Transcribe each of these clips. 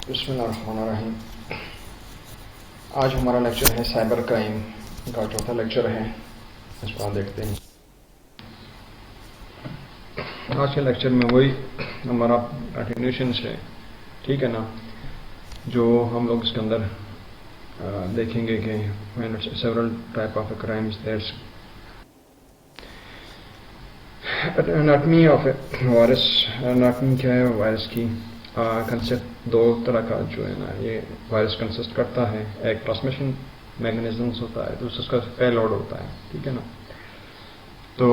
بسم اللہ الرحمن الرحیم. آج ہمارا لیکچر ہے سائبر کرائم کا چوتھا لیکچر ہے. اس کو آپ دیکھتے ہیں. آج کے لیکچر میں وہی ہمارا کنٹینیوشن ہے, ٹھیک ہے نا, جو ہم لوگ اس کے اندر دیکھیں گے کہ several type of crimes theirs anatomy of wires. Anatomy کیا ہے وائرس کی؟ کنسپٹ دو طرح کا جو ہے نا یہ وائرس کنسسٹ کرتا ہے. ایک ٹرانسمیشن میکنزمس ہوتا ہے, دوسرا اس کا پے لوڈ ہوتا ہے, ٹھیک ہے نا. تو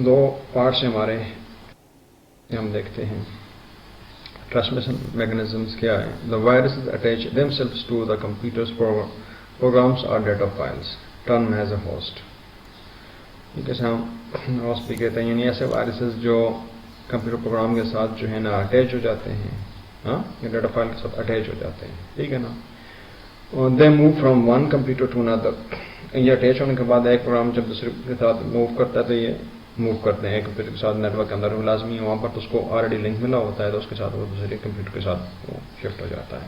دو پارٹس ہمارے ہم دیکھتے ہیں. ٹرانسمیشن میکنزمس کیا ہے؟ The viruses attach themselves to the computers programs اور data files turn as a host. جیسے ہم ہوسٹ بھی کہتے ہیں, یعنی ایسے وائرسز جو کمپیوٹر پروگرام کے ساتھ جو ہے نا اٹیچ ہو جاتے ہیں, ہاں, یا ڈیٹا فائل کے ساتھ اٹیچ ہو جاتے ہیں, ٹھیک ہے نا. They move from one computer to اندر. یہ اٹیچ ہونے کے بعد ایک پروگرام جب دوسرے کے ساتھ موو کرتا ہے تو یہ موو کرتے ہیں ایک کمپیوٹر کے ساتھ نیٹ ورک کے اندر. لازمی ہے وہاں پر تو اس کو آلریڈی لنک ملا ہوتا ہے, تو اس کے ساتھ وہ دوسرے کمپیوٹر کے ساتھ وہ شفٹ ہو جاتا ہے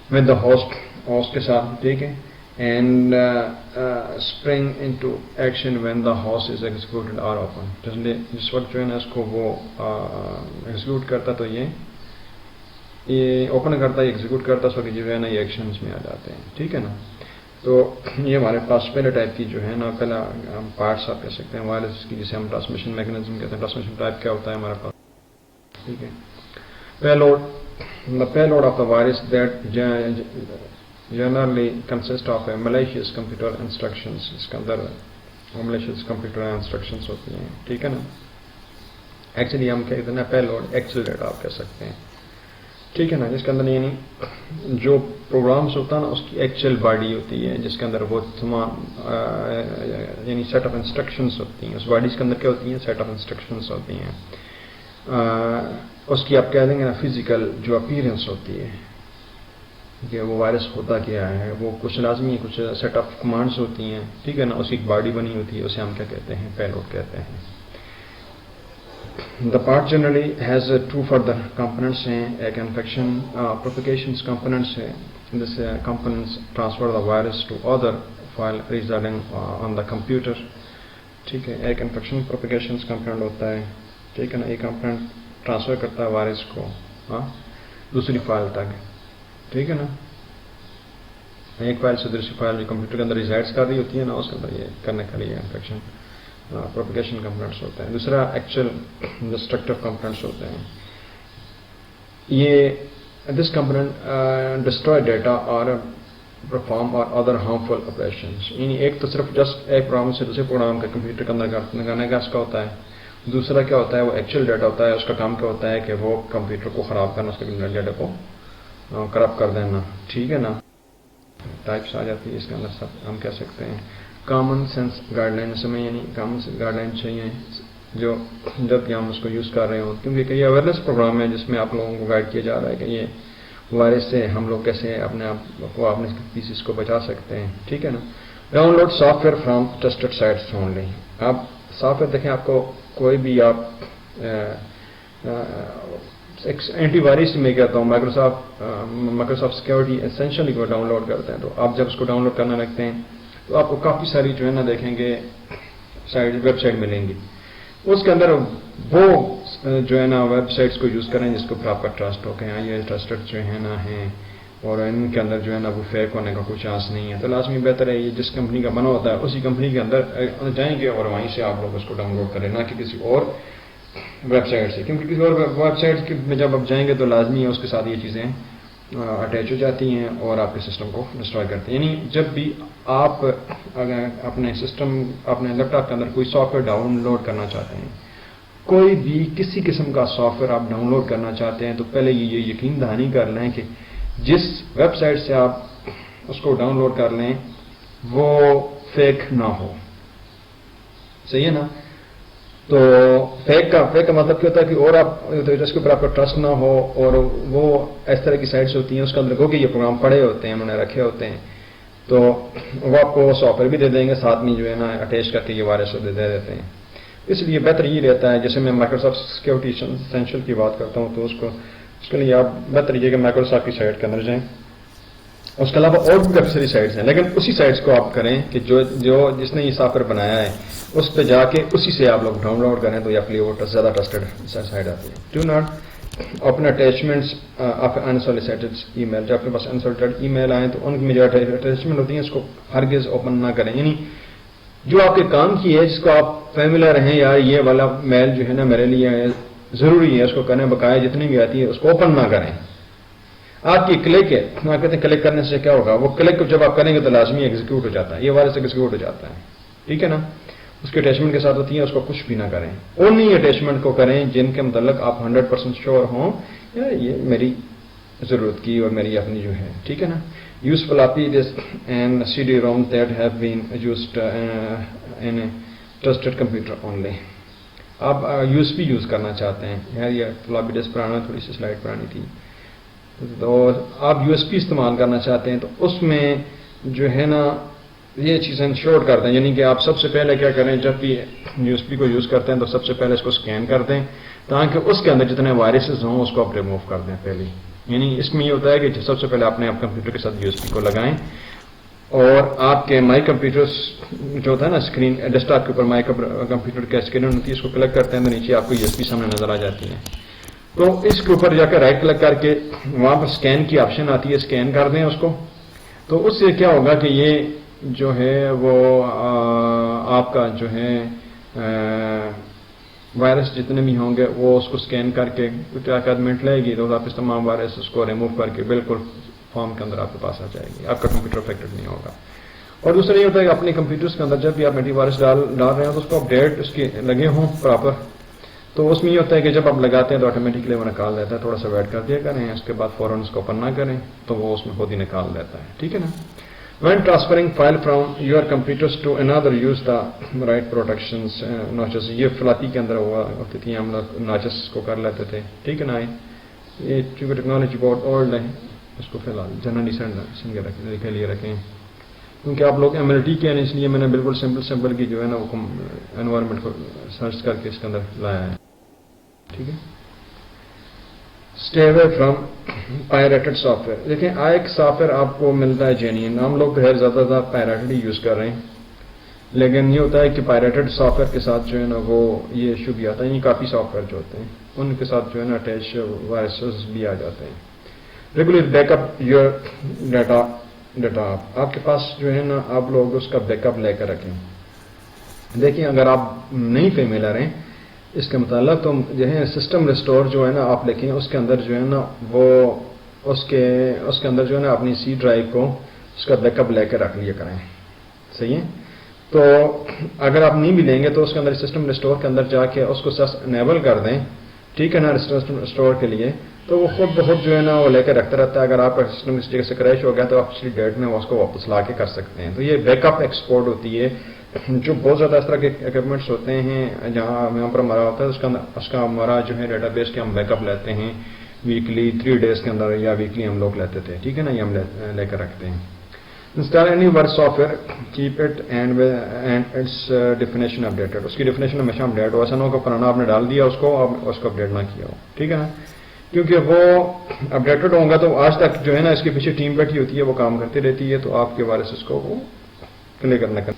ود دا ہوسٹ کے ساتھ, ٹھیک ہے. And spring into action when the host is executed or open. جس وقت جو ہے نا اس کو وہ ایگزیکیوٹ کرتا تو یہ اوپن کرتا ہے, ایگزیکیوٹ کرتا, اس وقت جو ہے نا یہ ایکشنز میں آ جاتے ہیں, ٹھیک ہے نا. تو یہ ہمارے پاس پہلے ٹائپ کی جو ہے نا پہلا پارٹس آپ کہہ سکتے ہیں وائرس کی, جسے ہم ٹرانسمیشن میکنزم کہتے ہیں. ٹرانسمیشن ٹائپ کیا ہوتا ہے ہمارے پاس, ٹھیک ہے. Payload of the virus that generally consist of a malicious computer instructions. اس کے اندر malicious computer instructions ہوتی ہیں, ٹھیک ہے نا. ایکچولی ہم کہتے ہیں پے لوڈ ایکچوئل ڈیٹا آپ کہہ سکتے ہیں, ٹھیک ہے نا. جس کے اندر یعنی جو پروگرامس ہوتا ہے نا اس کی ایکچوئل باڈی ہوتی ہے, جس کے اندر وہ تمام یعنی سیٹ آف انسٹرکشنس ہوتی ہیں. اس باڈیز کے اندر کیا ہوتی ہیں؟ سیٹ آف انسٹرکشنس ہوتی ہیں. اس کی آپ کہہ دیں گے نا فزیکل جو اپیرنس ہوتی ہے کہ وہ وائرس ہوتا کیا ہے, وہ کچھ لازمی کچھ سیٹ آف کمانڈس ہوتی ہیں, ٹھیک ہے نا. اس کی ایک باڈی بنی ہوتی ہے, اسے ہم کیا کہتے ہیں؟ پے لوڈ کہتے ہیں. The part generally has two further components ہیں. ایک انفیکشن پروپیگیشنس کمپوننٹس ہے. This components transfer the virus to other file residing on the computer, ٹھیک ہے. ایک انفیکشن پروپیگیشنس کمپوننٹ ہوتا ہے, ٹھیک ہے نا. یہ کمپوننٹ ٹرانسفر کرتا ہے وائرس کو دوسری فائل تک, ٹھیک ہے نا. ایک فائل سے دوسری فائل جو کمپیوٹر کے اندر ریزائڈس کر رہی ہوتی ہے نا, اس کے اندر یہ کرنے کے لیے انفیکشن پروپیگیشن کمپوننٹس ہوتے ہیں. دوسرا ایکچوئل ڈسٹرکٹیو کمپوننٹس ہوتے ہیں. یہ دس کمپوننٹ ڈسٹروائے ڈیٹا اور پرفارم اور ادر ہارمفل آپریشنس. یعنی ایک تو صرف جسٹ ایک پروگرام سے دوسرے پروگرام کا کمپیوٹر کے اندر کرنے کا اس کا ہوتا ہے. دوسرا کیا ہوتا ہے؟ وہ ایکچوئل ڈیٹا ہوتا ہے. اس کا کام کیا ہوتا ہے کہ وہ کمپیوٹر کو خراب کرنا, اس کے ڈیٹا کو کرپٹ کر دینا, ٹھیک ہے نا. ٹائپس آ جاتی ہے اس کے اندر. سب ہم کہہ سکتے ہیں کامن سینس گائیڈ لائنس میں, یعنی کامن سینس گائیڈ لائن چاہیے جو جب کہ ہم اس کو یوز کر رہے ہوں, کیونکہ یہ اویئرنیس پروگرام ہے جس میں آپ لوگوں کو گائیڈ کیا جا رہا ہے کہ یہ وائرس سے ہم لوگ کیسے اپنے آپ کو اپنے پیسز کو بچا سکتے ہیں, ٹھیک ہے نا. Download software from trusted sites only. آپ سافٹ ویئر دیکھیں, آپ کو کوئی بھی آپ اینٹی وائرس میں کہتا ہوں مائکروسافٹ سیکورٹی اسینشلی کو ڈاؤن لوڈ کرتے ہیں. تو آپ جب اس کو ڈاؤن لوڈ کرنے لگتے ہیں تو آپ کو کافی ساری جو ہے نا دیکھیں گے ویب سائٹ ملیں گی. اس کے اندر وہ جو ہے نا ویب سائٹس کو یوز کریں جس کو پر آپ کا ٹرسٹ ہو کہ ہاں یہ ٹرسٹڈ جو ہے نا ہیں, اور ان کے اندر جو ہے نا وہ فیک ہونے کا کوئی چانس نہیں ہے. تو لازمی بہتر ہے یہ جس کمپنی کا بنا ہوتا ہے اسی کمپنی کے اندر جائیں گے اور وہیں سے آپ لوگ اس کو ڈاؤن لوڈ کریں, نہ کہ کسی اور ویب سائٹ سے. کیونکہ کسی اور ویب سائٹ میں جب آپ جائیں گے تو لازمی ہے اس کے ساتھ یہ چیزیں اٹیچ ہو جاتی ہیں اور آپ کے سسٹم کو ڈسٹروائے کرتی ہیں. یعنی جب بھی آپ اپنے سسٹم اپنے لیپ ٹاپ کے اندر کوئی سافٹ ویئر ڈاؤن لوڈ کرنا چاہتے ہیں, کوئی بھی کسی قسم کا سافٹ ویئر آپ ڈاؤن لوڈ کرنا چاہتے ہیں, تو پہلے یہ یقین دہانی کر لیں کہ جس ویب سائٹ سے آپ اس کو ڈاؤن لوڈ کر لیں وہ فیک نہ ہو, صحیح ہے نا. تو فیک کا مطلب کیا ہوتا ہے کہ اور آپ جس کے اوپر آپ کا ٹرسٹ نہ ہو, اور وہ اس طرح کی سائٹس ہوتی ہیں اس کے اندر کو کہ یہ پروگرام پڑے ہوتے ہیں, انہوں نے رکھے ہوتے ہیں, تو وہ آپ کو سافٹ ویئر بھی دے دیں گے ساتھ میں جو ہے نا اٹیچ کر کے یہ وائرس دے دیتے ہیں. اس لیے بہتر یہ رہتا ہے, جیسے میں مائکروسافٹ سیکورٹی اسینشل کی بات کرتا ہوں تو اس کو اس کے لیے آپ بہتر یہ کہ مائکروسافٹ کی سائٹ کے اندر جائیں. اس کے علاوہ اور بھی کافی ساری سائٹس ہیں، لیکن اسی سائٹس کو آپ کریں کہ جو جس نے یہ سافٹ ویئر بنایا ہے اس پہ جا کے اسی سے آپ لوگ ڈاؤن لوڈ کریں تو یہ آپ کے لیے وہ زیادہ ٹرسٹڈ سائٹ آتی ہے. Do not open attachments of unsolicited email. جب آپ کے پاس انسالیسیٹڈ ای میل آئیں تو ان میں جو اٹیچمنٹ ہوتی ہیں اس کو ہرگز اوپن نہ کریں. یعنی جو آپ کے کام کی ہے جس کو آپ فیملیئر ہیں یا یہ والا میل جو ہے نا میرے لیے ضروری ہے اس کو کرنے بقایا جتنی بھی آتی ہے اس کو اوپن نہ کریں. آپ کی کلک ہے، آپ کہتے ہیں کلک کرنے سے کیا ہوگا، وہ کلک جب آپ کریں گے تو لازمی ایگزیکیوٹ ہو جاتا ہے، یہ وائرس ایگزیکیوٹ ہو جاتا ہے. ٹھیک ہے نا، اس کے اٹیچمنٹ کے ساتھ ہوتی ہے، اس کو کچھ بھی نہ کریں. انہی اٹیچمنٹ کو کریں جن کے متعلق آپ 100% شیور ہوں یا یہ میری ضرورت کی اور میری اپنی جو ہے. ٹھیک ہے نا. Use floppy disk and C D ROM that have been used in trusted computer only. آپ یو ایس پی یوز کرنا چاہتے ہیں، یار یہ فلاپی ڈسک پرانا، تھوڑی سی سلائڈ پرانی تھی، تو آپ یو ایس پی استعمال کرنا چاہتے ہیں تو اس میں جو ہے نا یہ چیزیں انشور کر دیں. یعنی کہ آپ سب سے پہلے کیا کریں، جب بھی یو ایس پی کو یوز کرتے ہیں تو سب سے پہلے اس کو اسکین کر دیں تاکہ اس کے اندر جتنے وائرسز ہوں اس کو آپ ریموو کر دیں پہلے. یعنی اس میں یہ ہوتا ہے کہ سب سے پہلے اپنے آپ کمپیوٹر کے ساتھ یو ایس پی کو لگائیں اور آپ کے مائی کمپیوٹر جو ہوتا ہے نا اسکرین ڈیسک ٹاپ کے اوپر مائی کمپیوٹر کا اسکرین ہوتی ہے، اس کو کلک کرتے ہیں تو نیچے آپ کو یو ایس پی سامنے نظر آ جاتی ہے. تو اس کے اوپر جا کے رائٹ کلک کر کے وہاں پر اسکین کی آپشن آتی ہے، اسکین کر دیں اس کو. تو اس سے کیا ہوگا کہ یہ جو ہے وہ آپ کا جو ہے وائرس جتنے بھی ہوں گے وہ اس کو اسکین کر کے کچھ منٹ لے گی تو آپ اس تمام وائرس اس کو ریموو کر کے بالکل فارم کے اندر آپ کے پاس آ جائے گی، آپ کا کمپیوٹر افیکٹڈ نہیں ہوگا. اور دوسرا یہ ہوتا ہے کہ اپنے کمپیوٹرز کے اندر جب بھی آپ اینٹی وائرس ڈال رہے ہیں تو اس کو اپڈیٹ اس کے لگے ہوں پراپر. تو اس میں یہ ہوتا ہے کہ جب آپ لگاتے ہیں تو آٹومیٹکلی وہ نکال دیتا ہے، تھوڑا سا ویٹ کر دیا کریں، اس کے بعد فوراً اس کو اوپن نہ کریں تو وہ اس میں خود ہی نکال دیتا ہے. ٹھیک ہے نا. When transferring file from your computers to another, use the right protections notches. یہ فلاپی کے اندر ہوا ہوتی تھی، ہم لوگ ناچز کو کر لیتے تھے. ٹھیک ہے نا. یہ چونکہ ٹیکنالوجی بہت اولڈ ہے اس کو فی الحال جنرلی کے لیے رکھیں کیونکہ آپ لوگ ایم ایل ٹی کے ہیں، اس لیے میں نے بالکل سمپل کی جو ہے نا وہ انوائرمنٹ کو سرچ کر کے اس کے اندر لایا ہے. ٹھیک ہے. Stay away from pirated soft where. دیکھیں ایک سافٹ ویئر آپ کو ملتا ہے جینین، ہم لوگ تو زیادہ پائریٹڈ ہی یوز کر رہے ہیں، لیکن یہ ہوتا ہے کہ پائریٹڈ سافٹ ویئر کے ساتھ جو ہے نا وہ یہ ایشو بھی آتا ہے. یہ کافی سافٹ ویئر جو ہوتے ہیں ان کے ساتھ جو ہے نا اٹیچ وائرسز بھی آ جاتے ہیں. Regular back up your data. آپ کے پاس جو ہے نا آپ لوگ اس کا بیک اپ لے کر رکھیں. دیکھیں اگر آپ نہیں فیملیئر ہیں اس کے متعلق تو جو ہے سسٹم ریسٹور جو ہے نا آپ لکھیں، اس کے اندر جو ہے نا وہ اس کے اندر جو ہے نا اپنی سی ڈرائیو کو اس کا بیک اپ لے کے رکھ لیا کریں. صحیح ہے. تو اگر آپ نہیں بھی لیں گے تو اس کے اندر سسٹم ریسٹور کے اندر جا کے اس کو انیبل کر دیں. ٹھیک ہے نا. ریسٹور کے لیے تو وہ خود بخود جو ہے نا وہ لے کے رکھتا رہتا ہے. اگر آپ کا سسٹم اس جگہ سے کریش ہو گیا تو آپ پچھلی ڈیٹ میں اس کو واپس لا کے کر سکتے ہیں. تو یہ بیک اپ ایکسپورٹ ہوتی ہے. جو بہت زیادہ اس طرح کے اکوپمنٹس ہوتے ہیں جہاں پر ہمارا ہوتا ہے اس کا ہمارا جو ہے ڈیٹا بیس کے ہم بیک اپ لیتے ہیں ویکلی 3 days کے اندر یا ویکلی ہم لوگ لیتے تھے. ٹھیک ہے نا. یہ ہم لے کر رکھتے ہیں. Install antivirus software keep it and its definition updated. اس کی ڈیفینیشن ہمیشہ اپڈیٹ ہو. ایسا نہ ہو کہ پرانا آپ نے ڈال دیا اس کو اپڈیٹ نہ کیا ہو. ٹھیک ہے نا. کیونکہ وہ اپڈیٹڈ ہوگا تو آج تک جو ہے نا اس کے پیچھے ٹیم بیٹھی ہوتی ہے وہ کام کرتی رہتی ہے تو آپ کے وائرسز کو وہ کلیئر کرنا.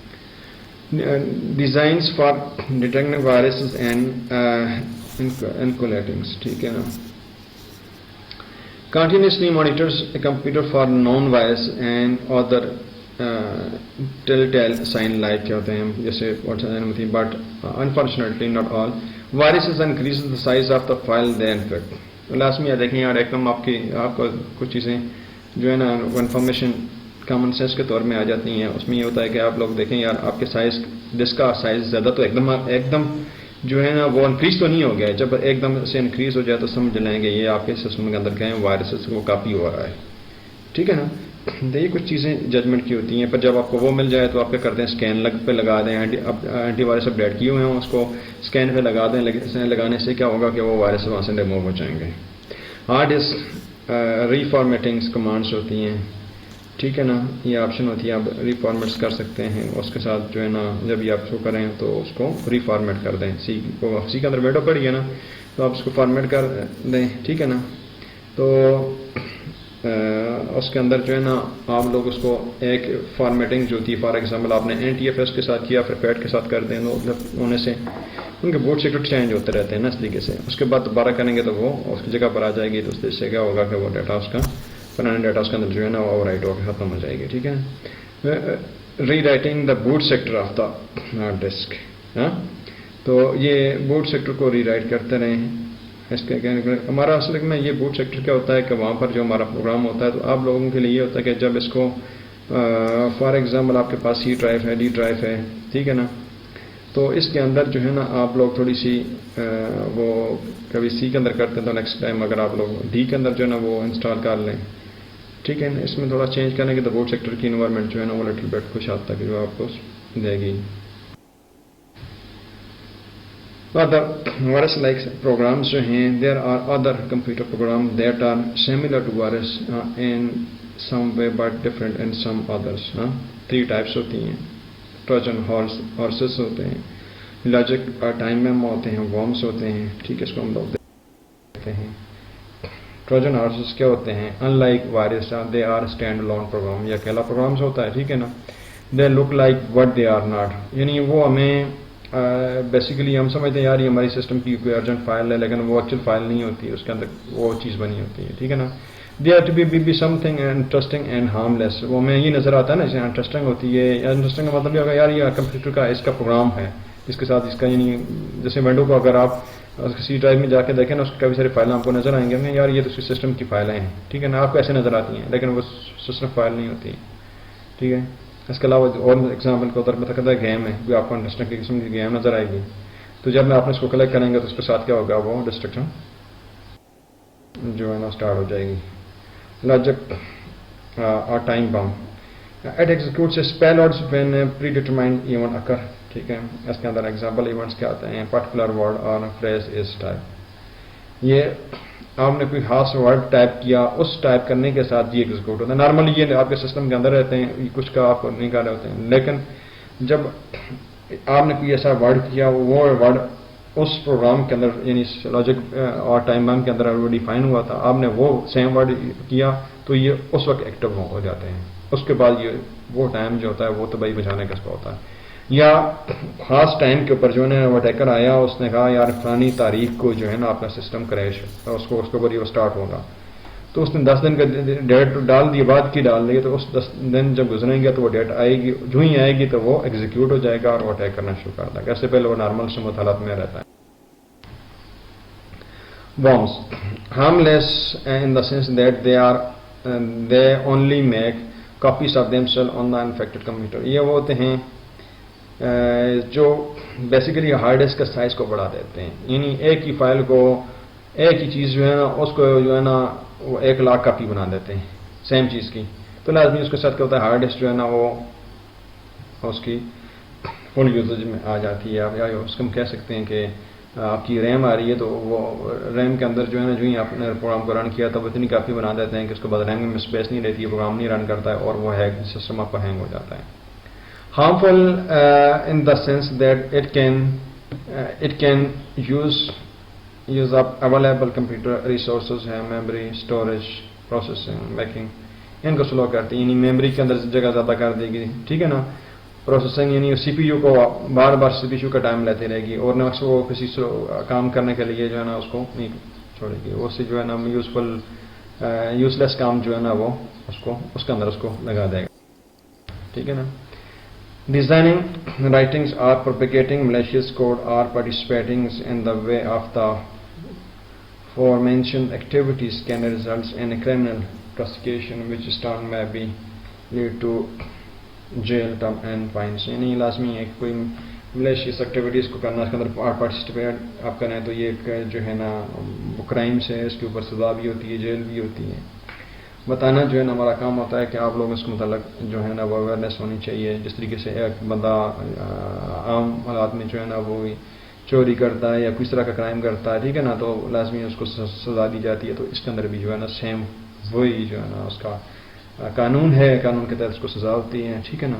Designs for detecting viruses and inoculating. ٹھیک ہے نا. Continuously monitors a computer for known virus and other telltale sign like کیا ہوتے ہیں جیسے but unfortunately not all viruses increases the size of the file they infect. لازمی ہے دیکھیں یار ایک دم آپ کو کچھ چیزیں جو ہے نا انفارمیشن کامن سینس کے طور میں آ جاتی ہیں. اس میں یہ ہوتا ہے کہ آپ لوگ دیکھیں یار آپ کے سائز ڈسک کا سائز زیادہ تو ایک دم جو ہے نا وہ انکریز تو نہیں ہو گیا. جب ایک دم سے انکریز ہو جائے تو سمجھ لیں گے یہ آپ کے سسٹم کے اندر گئے وائرسز کو کافی ہو رہا ہے. ٹھیک ہے نا. تو یہ کچھ چیزیں ججمنٹ کی ہوتی ہیں. پر جب آپ کو وہ مل جائے تو آپ کیا کرتے ہیں اسکین پہ لگا دیں. اینٹی وائرس اپڈیٹ کیے ہوئے ہیں اس کو اسکین پہ لگا دیں. لگانے سے کیا ہوگا کہ وہ وائرس وہاں سے ریموو ہو جائیں گے. ہارڈ ڈسک ریفارمیٹنگس کمانڈس ہوتی ہیں. ٹھیک ہے نا. یہ آپشن ہوتی ہے آپ ریفارمیٹس کر سکتے ہیں. اس کے ساتھ جو ہے نا جب یہ آپ اس کو کریں تو اس کو ریفارمیٹ کر دیں. سی کے اندر ویڈو پڑی ہے نا تو آپ اس کو فارمیٹ کر دیں. ٹھیک ہے نا. تو اس کے اندر جو ہے نا آپ لوگ اس کو ایک فارمیٹنگ جو تھی، فار ایگزامپل آپ نے NTFS کے ساتھ کیا، پھر پیڈ کے ساتھ کر دیں، ہونے سے ان کے بوٹ سیکرٹ چینج ہوتے رہتے ہیں نا اس طریقے سے. اس کے بعد دوبارہ کریں گے تو وہ اس کی جگہ پر آ جائے گی، تو اس طرح سے کیا ہوگا کہ وہ ڈیٹا اس کا پرانا ڈیٹا اس کے اندر جو ہے نا وہ اوور رائٹ ہو کے ختم ہو جائے گی. ٹھیک ہے. Rewriting the boot sector of the hard disk. تو یہ بوٹ سیکٹر کو ری رائٹ کرتے رہیں. اس کے ہمارا اصل میں یہ بوٹ سیکٹر کیا ہوتا ہے کہ وہاں پر جو ہمارا پروگرام ہوتا ہے تو آپ لوگوں کے لیے یہ ہوتا ہے کہ جب اس کو فار ایگزامپل آپ کے پاس C ڈرائیو ہے، D ڈرائیو ہے، ٹھیک ہے نا، تو اس کے اندر جو ہے نا آپ لوگ تھوڑی سی وہ کبھی C کے اندر کرتے ہیں تو نیکسٹ ٹائم اگر آپ لوگ D کے اندر جو ہے نا وہ انسٹال کر لیں. ٹھیک ہے. اس میں تھوڑا چینج کرنے کے تو بوٹ سیکٹر کی انوائرمنٹ جو ہے نا وہ لٹل بیٹ کچھ حد تک جو آپ کو دے گی. وائرس لائک پروگرامس جو ہیں، there are other computer program that are similar to virus in some way but different in some others. 3 types ہوتی ہیں. ٹروجن ہارسز ہوتے ہیں، لاجک اور ٹائم میم ہوتے ہیں، وارمس ہوتے ہیں. ٹھیک ہے. اس کو ہم لوگ دیکھتے ہیں. ٹروجن ہارسز کیا ہوتے ہیں؟ Unlike virus they are standalone program, یہ اکیلا پروگرامس ہوتا ہے. ٹھیک ہے نا. They look like what they are not, یعنی وہ ہمیں بیسیکلی ہم سمجھتے ہیں یار یہ ہماری سسٹم کی کوئی ارجنٹ فائل ہے، لیکن وہ ایکچوئل فائل نہیں ہوتی، اس کے اندر وہ چیز بنی ہوتی ہے. ٹھیک ہے نا. They are to be something interesting and harmless. وہ ہمیں یہ نظر آتا ہے نا، جیسے انٹرسٹنگ ہوتی ہے. انٹرسٹنگ کا مطلب یہ ہوگا یار یہ کمپیوٹر کا اس کا پروگرام ہے، اس کے ساتھ اس کا، یعنی جیسے ونڈو کو اگر آپ C ڈرائیو میں جا کے دیکھیں نا، اس کی کافی ساری فائلیں آپ کو نظر آئیں گے یار یہ تو سسٹم کی فائلیں ہیں. ٹھیک ہے نا. آپ کو ایسے نظر آتی ہیں لیکن وہ سسٹم فائل نہیں ہوتی. ٹھیک ہے. اس کے علاوہ اور ایگزامپل کے طور پر کرتا ہے گیم ہے، کوئی آپ کو انٹرسٹنگ کی قسم کی گیم نظر آئے گی، تو جب میں آپ نے اس کو کلیکٹ کریں گے تو اس کے ساتھ کیا ہوگا، وہ ڈسٹرکشن جو ہے نا اسٹارٹ ہو جائے گی. لاجک اور time bomb. It executes spell outs when predetermined event occur. ٹھیک ہے. اس کے اندر ایگزامپل ایونٹس کیا آتے ہیں؟ پرٹیکولر ورڈ اور فریز از ٹائپ. یہ آپ نے کوئی خاص ورڈ ٹائپ کیا، اس ٹائپ کرنے کے ساتھ یہ ایگزیکیوٹ ہوتا ہے. نارملی یہ آپ کے سسٹم کے اندر رہتے ہیں، کچھ کا آپ کو نہیں کر رہے ہوتے ہیں، لیکن جب آپ نے کوئی ایسا ورڈ کیا، وہ ورڈ اس پروگرام کے اندر یعنی لاجک اور ٹائم بم کے اندر وہ ڈیفائن ہوا تھا، آپ نے وہ سیم ورڈ کیا تو یہ اس وقت ایکٹیو ہو جاتے ہیں. اس کے بعد یہ وہ ٹائم جو ہوتا ہے وہ تباہی بچانے کا اس کا ہوتا ہے. یا خاص ٹائم کے اوپر جو ہے وہ اٹیکر آیا، اس نے کہا یار فلانی تاریخ کو جو ہے نا اپنا سسٹم کریش، اس کے اوپر یہ اسٹارٹ ہوگا، تو اس نے 10 دن کا ڈیٹ ڈال دی، بعد کی ڈال دی، تو اس 10 دن جب گزریں گے تو وہ ڈیٹ آئے گی، جو ہی آئے گی تو وہ ایگزیکیوٹ ہو جائے گا اور وہ اٹیک کرنا شروع کر دے گا. اس سے پہلے وہ نارمل سمت حالت میں رہتا ہے. Bombs harmless in the sense that they only make copies of themselves on the infected computer. یہ وہ ہوتے ہیں جو بیسیکلی ہارڈ ڈسک کا سائز کو بڑھا دیتے ہیں، یعنی ایک ہی فائل کو، ایک ہی چیز جو ہے نا اس کو جو ہے نا وہ 1,00,000 کاپی بنا دیتے ہیں سیم چیز کی. تو لازمی اس کے ساتھ کیا ہوتا ہے، ہارڈ ڈسک جو ہے نا وہ اس کی فل یوزیج میں آ جاتی ہے. یا اس کو ہم کہہ سکتے ہیں کہ آپ کی ریم آ رہی ہے تو وہ ریم کے اندر جو ہے نا جو ہی آپ نے پروگرام کو رن کیا تب اتنی کافی بنا دیتے ہیں کہ اس کے بعد ریم میں اسپیس نہیں رہتی ہے، پروگرام نہیں رن کرتا ہے اور وہ سسٹم آپ کا ہینگ ہو جاتا ہے. Harmful in the sense that it can use up available computer resources ہیں، میموری، اسٹوریج، پروسیسنگ، میکنگ، ان کو سلو کرتی ہے، یعنی میموری کے اندر جگہ زیادہ کر دے گی. ٹھیک ہے نا. پروسیسنگ یعنی سی پی یو کو بار بار سی پی یو کا ٹائم لیتی رہے گی اور نہ وہ کسی کام کرنے کے لیے جو ہے نا اس کو نہیں چھوڑے گی، وہ سے جو ہے نا یوز لیس کام جو ہے نا وہ اس کے اندر اس کو لگا دے گا. ٹھیک ہے نا. Designing writings or propagating malicious code or participating in the way of the four mentioned activities can result in criminal prosecution which start may be lead to jail term and fines. یعنی لازمی ہے کوئی malicious activities کو کرنا، اس کے اندر participate آپ کریں تو یہ جو ہے نا کرائمس ہے، اس کے اوپر سزا بھی ہوتی ہے، جیل بھی ہوتی ہے. بتانا جو ہے نا ہمارا کام ہوتا ہے کہ آپ لوگ اس کے متعلق جو ہے نا وہ اویئرنیس ہونی چاہیے. جس طریقے سے ایک بندہ عام حالات میں جو ہے نا وہ چوری کرتا ہے یا کس طرح کا کرائم کرتا ہے، ٹھیک ہے نا، تو لازمی اس کو سزا دی جاتی ہے. تو اس کے اندر بھی جو ہے نا سیم وہی جو ہے نا اس کا قانون ہے، قانون کے تحت اس کو سزا ہوتی ہے. ٹھیک ہے نا.